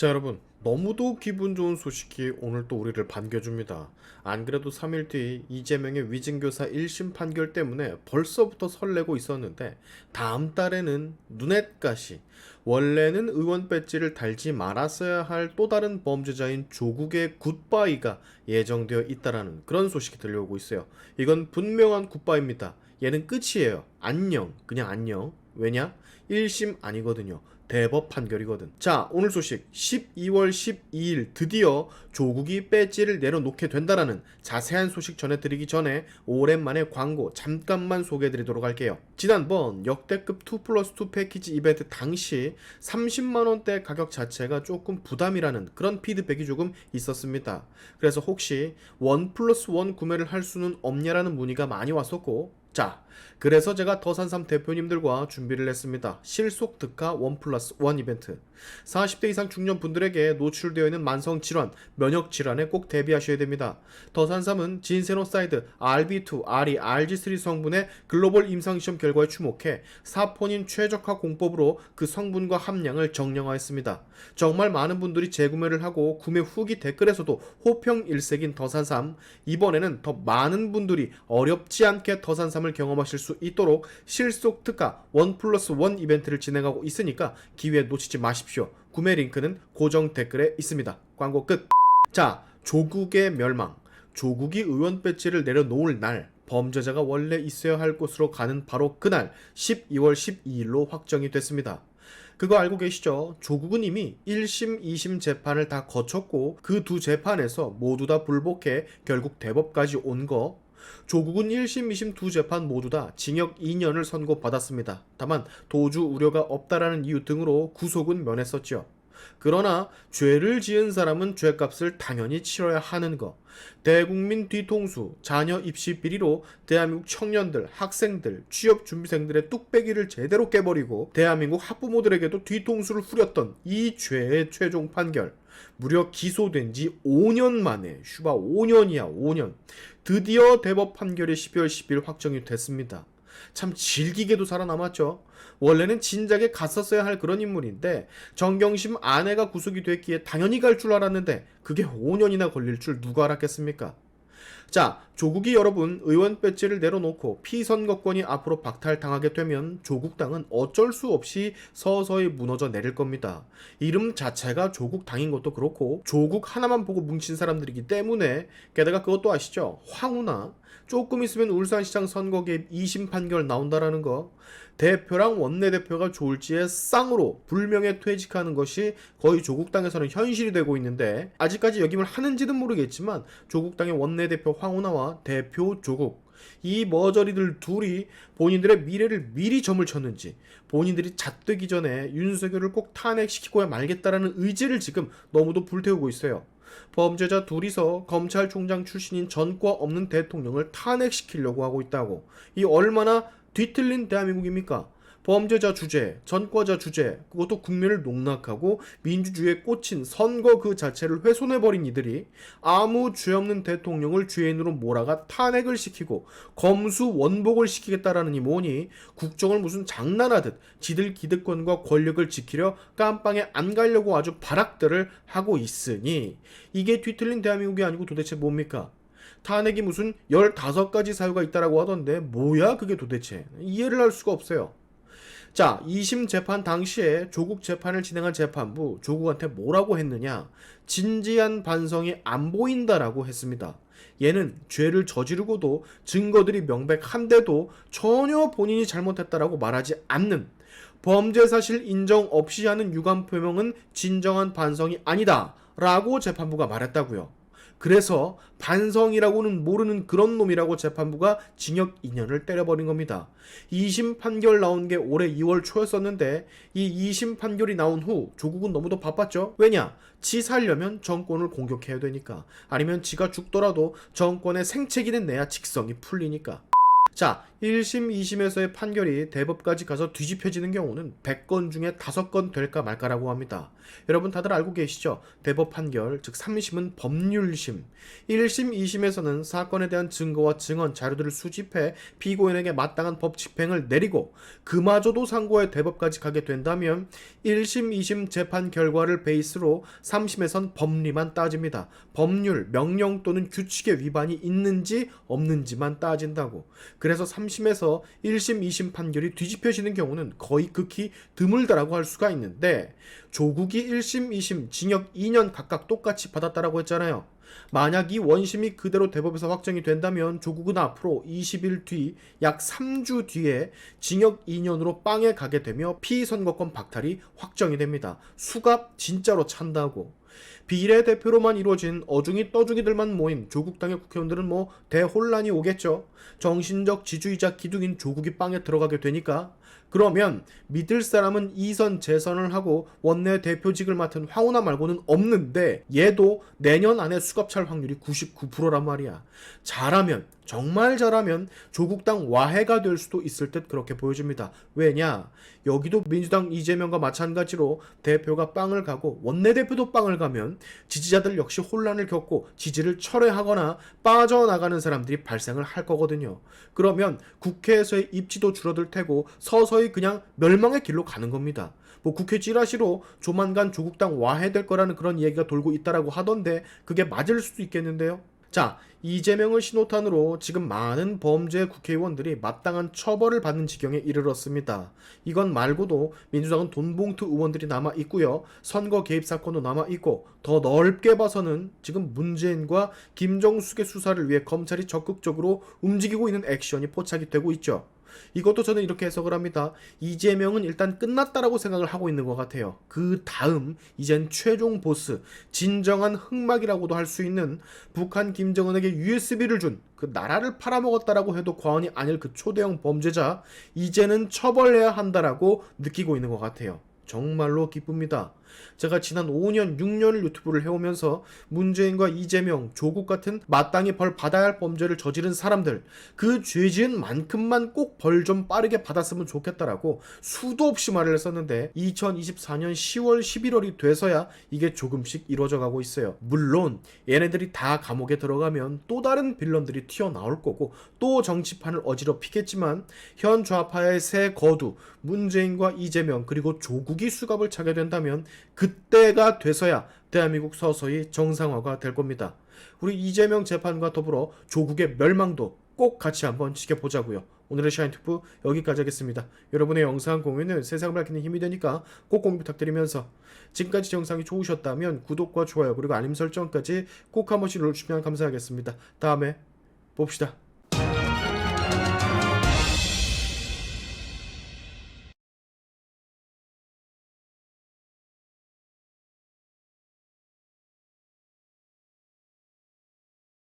자, 여러분, 너무도 기분 좋은 소식이 오늘 또 우리를 반겨줍니다. 안 그래도 3일 뒤 이재명의 위증교사 1심 판결 때문에 벌써부터 설레고 있었는데, 다음 달에는 눈엣가시, 원래는 의원 배지를 달지 말았어야 할 또 다른 범죄자인 조국의 굿바이가 예정되어 있다라는 그런 소식이 들려오고 있어요. 이건 분명한 굿바이입니다. 얘는 끝이에요. 안녕. 그냥 안녕. 왜냐? 1심 아니거든요. 대법 판결이거든. 자, 오늘 소식 12월 12일 드디어 조국이 배지를 내려놓게 된다라는 자세한 소식 전해드리기 전에 오랜만에 광고 잠깐만 소개해드리도록 할게요. 지난번 역대급 2+2 패키지 이벤트 당시 30만원대 가격 자체가 조금 부담이라는 그런 피드백이 조금 있었습니다. 그래서 혹시 1+1 구매를 할 수는 없냐라는 문의가 많이 왔었고, 자, 그래서 제가 더산삼 대표님들과 준비를 했습니다. 실속 특가 1+1 이벤트. 40대 이상 중년분들에게 노출되어 있는 만성질환, 면역질환에 꼭 대비하셔야 됩니다. 더산삼은 진세노사이드, RB2, RE, RG3 성분의 글로벌 임상시험 결과에 주목해 사포닌 최적화 공법으로 그 성분과 함량을 정량화했습니다. 정말 많은 분들이 재구매를 하고 구매 후기 댓글에서도 호평일색인 더산삼, 이번에는 더 많은 분들이 어렵지 않게 더산삼을 경험하실 수 있도록 실속 특가 1+1 이벤트를 진행하고 있으니까 기회 놓치지 마십시오. 구매 링크는 고정 댓글에 있습니다. 광고 끝. 자, 조국의 멸망. 조국이 의원 배지를 내려놓을 날, 범죄자가 원래 있어야 할 곳으로 가는 바로 그날 12월 12일로 확정이 됐습니다. 그거 알고 계시죠? 조국은 이미 1심, 2심 재판을 다 거쳤고 그 두 재판에서 모두 다 불복해 결국 대법까지 온 거. 조국은 1심, 2심 두 재판 모두 다 징역 2년을 선고받았습니다. 다만 도주 우려가 없다라는 이유 등으로 구속은 면했었죠. 그러나 죄를 지은 사람은 죄값을 당연히 치러야 하는 거. 대국민 뒤통수, 자녀 입시 비리로 대한민국 청년들, 학생들, 취업준비생들의 뚝배기를 제대로 깨버리고 대한민국 학부모들에게도 뒤통수를 후렸던 이 죄의 최종 판결. 무려 기소된 지 5년 만에, 슈바 5년이야 5년. 드디어 대법 판결이 12월 10일 확정이 됐습니다. 참 질기게도 살아남았죠. 원래는 진작에 갔었어야 할 그런 인물인데 정경심 아내가 구속이 됐기에 당연히 갈 줄 알았는데 그게 5년이나 걸릴 줄 누가 알았겠습니까? 자, 조국이 여러분 의원 배지를 내려놓고 피선거권이 앞으로 박탈당하게 되면 조국당은 어쩔 수 없이 서서히 무너져 내릴 겁니다. 이름 자체가 조국당인 것도 그렇고 조국 하나만 보고 뭉친 사람들이기 때문에, 게다가 그것도 아시죠? 황우나 조금 있으면 울산시장 선거 개입 2심 판결 나온다라는 거. 대표랑 원내대표가 졸지에 쌍으로 불명예 퇴직하는 것이 거의 조국당에서는 현실이 되고 있는데, 아직까지 역임을 하는지는 모르겠지만 조국당의 원내대표 황운하와 대표 조국, 이 머저리들 둘이 본인들의 미래를 미리 점을 쳤는지 본인들이 잣되기 전에 윤석열을 꼭 탄핵시키고야 말겠다라는 의지를 지금 너무도 불태우고 있어요. 범죄자 둘이서 검찰총장 출신인 전과 없는 대통령을 탄핵시키려고 하고 있다고. 이 얼마나 뒤틀린 대한민국입니까? 범죄자 주제, 전과자 주제, 그것도 국민을 농락하고 민주주의에 꽂힌 선거 그 자체를 훼손해버린 이들이 아무 죄 없는 대통령을 죄인으로 몰아가 탄핵을 시키고 검수 원복을 시키겠다라는 이 뭐니, 국정을 무슨 장난하듯 지들 기득권과 권력을 지키려 깜빵에 안 가려고 아주 발악들을 하고 있으니 이게 뒤틀린 대한민국이 아니고 도대체 뭡니까? 탄핵이 무슨 15가지 사유가 있다라고 하던데 뭐야 그게 도대체. 이해를 할 수가 없어요. 자, 2심 재판 당시에 조국 재판을 진행한 재판부, 조국한테 뭐라고 했느냐? 진지한 반성이 안 보인다라고 했습니다. 얘는 죄를 저지르고도 증거들이 명백한데도 전혀 본인이 잘못했다라고 말하지 않는, 범죄 사실 인정 없이 하는 유감 표명은 진정한 반성이 아니다 라고 재판부가 말했다고요. 그래서 반성이라고는 모르는 그런 놈이라고 재판부가 징역 2년을 때려버린 겁니다. 2심 판결 나온 게 올해 2월 초였었는데 이 2심 판결이 나온 후 조국은 너무도 바빴죠. 왜냐? 지 살려면 정권을 공격해야 되니까. 아니면 지가 죽더라도 정권의 생채기는 내야 직성이 풀리니까. 자, 1심, 2심에서의 판결이 대법까지 가서 뒤집혀지는 경우는 100건 중에 5건 될까 말까라고 합니다. 여러분 다들 알고 계시죠? 대법 판결, 즉 3심은 법률심, 1심, 2심에서는 사건에 대한 증거와 증언, 자료들을 수집해 피고인에게 마땅한 법 집행을 내리고 그마저도 상고해 대법까지 가게 된다면 1심, 2심 재판 결과를 베이스로 3심에선 법리만 따집니다. 법률, 명령 또는 규칙의 위반이 있는지 없는지만 따진다고. 그래서 3심에서 1심, 2심 판결이 뒤집혀지는 경우는 거의 극히 드물다라고 할 수가 있는데 조국이 1심, 2심 징역 2년 각각 똑같이 받았다라고 했잖아요. 만약 이 원심이 그대로 대법에서 확정이 된다면 조국은 앞으로 20일 뒤 약 3주 뒤에 징역 2년으로 빵에 가게 되며 피선거권 박탈이 확정이 됩니다. 수갑 진짜로 찬다고. 비례대표로만 이루어진 어중이 떠중이들만 모인 조국당의 국회의원들은 뭐 대혼란이 오겠죠. 정신적 지주이자 기둥인 조국이 빵에 들어가게 되니까. 그러면 믿을 사람은 2선 재선을 하고 원내대표직을 맡은 황운하 말고는 없는데 얘도 내년 안에 수갑찰 확률이 99%란 말이야. 잘하면, 정말 잘하면 조국당 와해가 될 수도 있을 듯 그렇게 보여집니다. 왜냐? 여기도 민주당 이재명과 마찬가지로 대표가 빵을 가고 원내대표도 빵을 가면 지지자들 역시 혼란을 겪고 지지를 철회하거나 빠져나가는 사람들이 발생을 할 거거든요. 그러면 국회에서의 입지도 줄어들 테고 서서히 그냥 멸망의 길로 가는 겁니다. 뭐 국회 찌라시로 조만간 조국당 와해될 거라는 그런 얘기가 돌고 있다라고 하던데 그게 맞을 수도 있겠는데요. 자, 이재명을 신호탄으로 지금 많은 범죄 국회의원들이 마땅한 처벌을 받는 지경에 이르렀습니다. 이건 말고도 민주당은 돈봉투 의원들이 남아 있고요. 선거 개입 사건도 남아 있고 더 넓게 봐서는 지금 문재인과 김정숙의 수사를 위해 검찰이 적극적으로 움직이고 있는 액션이 포착이 되고 있죠. 이것도 저는 이렇게 해석을 합니다. 이재명은 일단 끝났다라고 생각을 하고 있는 것 같아요. 그 다음 이젠 최종 보스, 진정한 흑막이라고도 할 수 있는 북한 김정은에게 USB를 준 그 나라를 팔아먹었다라고 해도 과언이 아닐 그 초대형 범죄자, 이제는 처벌해야 한다라고 느끼고 있는 것 같아요. 정말로 기쁩니다. 제가 지난 5년, 6년을 유튜브를 해오면서 문재인과 이재명, 조국 같은 마땅히 벌 받아야 할 범죄를 저지른 사람들, 그 죄 지은 만큼만 꼭 벌 좀 빠르게 받았으면 좋겠다라고 수도 없이 말을 했었는데 2024년 10월, 11월이 돼서야 이게 조금씩 이루어져 가고 있어요. 물론 얘네들이 다 감옥에 들어가면 또 다른 빌런들이 튀어나올 거고 또 정치판을 어지럽히겠지만 현 좌파의 새 거두, 문재인과 이재명 그리고 조국이 수갑을 차게 된다면 그때가 돼서야 대한민국 서서히 정상화가 될 겁니다. 우리 이재명 재판과 더불어 조국의 멸망도 꼭 같이 한번 지켜보자고요. 오늘의 샤인투프 여기까지 하겠습니다. 여러분의 영상 공유는 세상을 밝히는 힘이 되니까 꼭 공유 부탁드리면서 지금까지 영상이 좋으셨다면 구독과 좋아요 그리고 알림 설정까지 꼭 한 번씩 눌러주시면 감사하겠습니다. 다음에 봅시다.